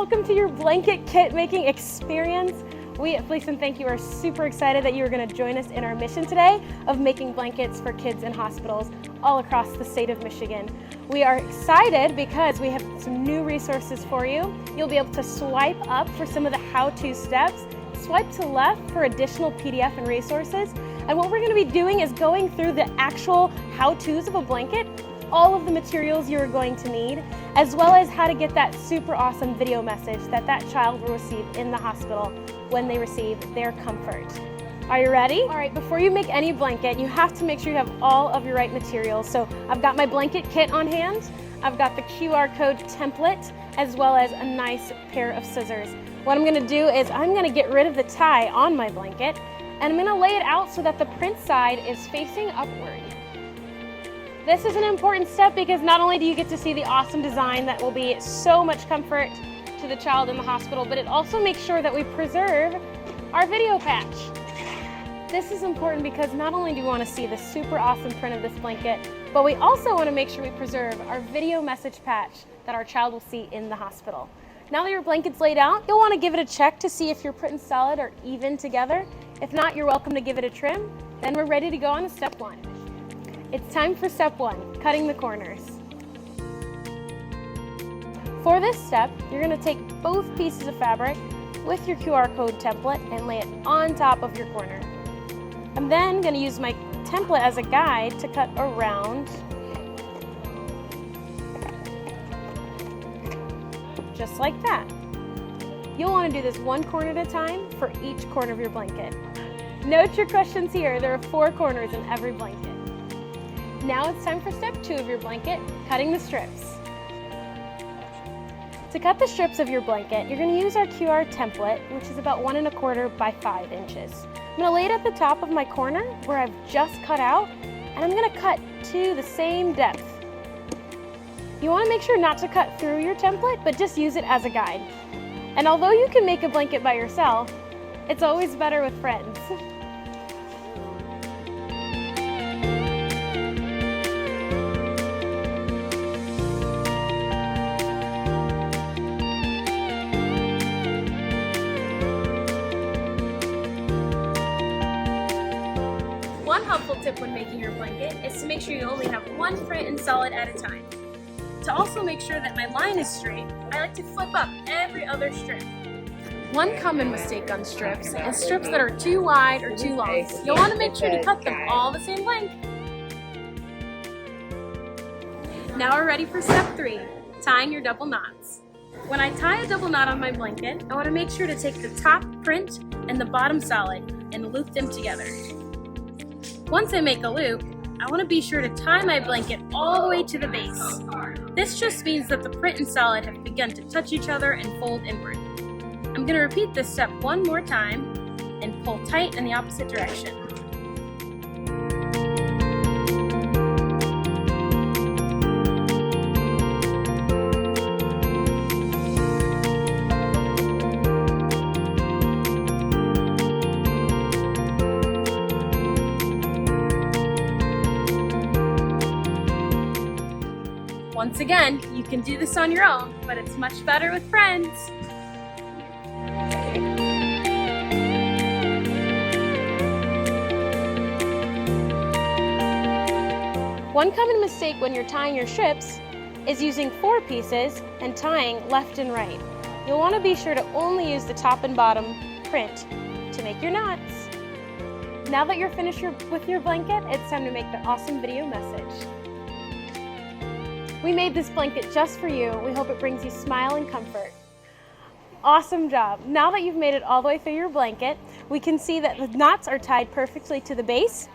welcome to your blanket kit making experience. We at Fleece and Think You are super excited that you are going to join us in our mission today of making blankets for kids in hospitals all across the state of Michigan. We are excited because we have some new resources for you. You'll be able to swipe up for some of the how-to steps, swipe to left for additional PDF and resources. And what we're going to be doing is going through the actual how-tos of a blanket, all of the materials you're going to need, as well as how to get that super awesome video message that that child will receive in the hospital when they receive their comfort. Are you ready? All right, before you make any blanket, you have to make sure you have all of your right materials. So I've got my blanket kit on hand, I've got the QR code template, as well as a nice pair of scissors. What I'm gonna do is I'm gonna get rid of the tie on my blanket, and I'm gonna lay it out so that the print side is facing upward. This is an important step because not only do you get to see the awesome design that will be so much comfort to the child in the hospital, but it also makes sure that we preserve our video patch. This is important because not only do we want to see the super awesome print of this blanket, but we also want to make sure we preserve our video message patch that our child will see in the hospital. Now that your blanket's laid out, you'll want to give it a check to see if your print and solid are even together. If not, you're welcome to give it a trim. Then we're ready to go on to step one. It's time for step one, cutting the corners. For this step, you're going to take both pieces of fabric with your QR code template and lay it on top of your corner. I'm then going to use my template as a guide to cut around, just like that. You'll want to do this one corner at a time for each corner of your blanket. No trick questions here, there are 4 corners in every blanket. Now it's time for step 2 of your blanket, cutting the strips. To cut the strips of your blanket, you're going to use our QR template, which is about 1 1/4 by 5 inches. I'm going to lay it at the top of my corner where I've just cut out, and I'm going to cut to the same depth. You want to make sure not to cut through your template, but just use it as a guide. And although you can make a blanket by yourself, it's always better with friends. One helpful tip when making your blanket is to make sure you only have one print and solid at a time. To also make sure that my line is straight, I like to flip up every other strip. One common mistake on strips is strips that are too wide or too long. You'll want to make sure to cut them all the same length. Now we're ready for step 3, tying your double knots. When I tie a double knot on my blanket, I want to make sure to take the top print and the bottom solid and loop them together. Once I make a loop, I want to be sure to tie my blanket all the way to the base. This just means that the print and solid have begun to touch each other and fold inward. I'm going to repeat this step one more time and pull tight in the opposite direction. Once again, you can do this on your own, but it's much better with friends. One common mistake when you're tying your strips is using 4 pieces and tying left and right. You'll want to be sure to only use the top and bottom print to make your knots. Now that you're finished with your blanket, it's time to make the awesome video message. We made this blanket just for you. We hope it brings you smile and comfort. Awesome job. Now that you've made it all the way through your blanket, we can see that the knots are tied perfectly to the base.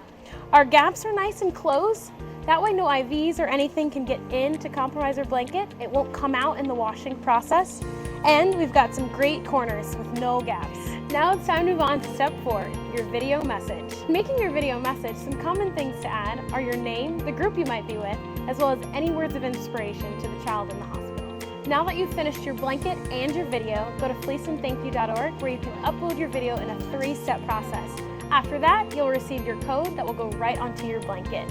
Our gaps are nice and closed. That way no IVs or anything can get in to compromise our blanket. It won't come out in the washing process. And we've got some great corners with no gaps. Now it's time to move on to step 4, your video message. Making your video message, some common things to add are your name, the group you might be with, as well as any words of inspiration to the child in the hospital. Now that you've finished your blanket and your video, go to fleeceandthankyou.org where you can upload your video in a 3-step process. After that, you'll receive your code that will go right onto your blanket.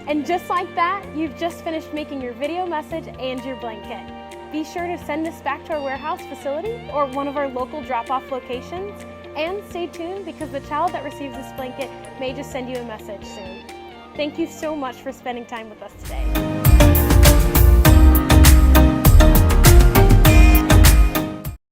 And just like that, you've just finished making your video message and your blanket. Be sure to send this back to our warehouse facility or one of our local drop-off locations, and stay tuned because the child that receives this blanket may just send you a message soon. Thank you so much for spending time with us today.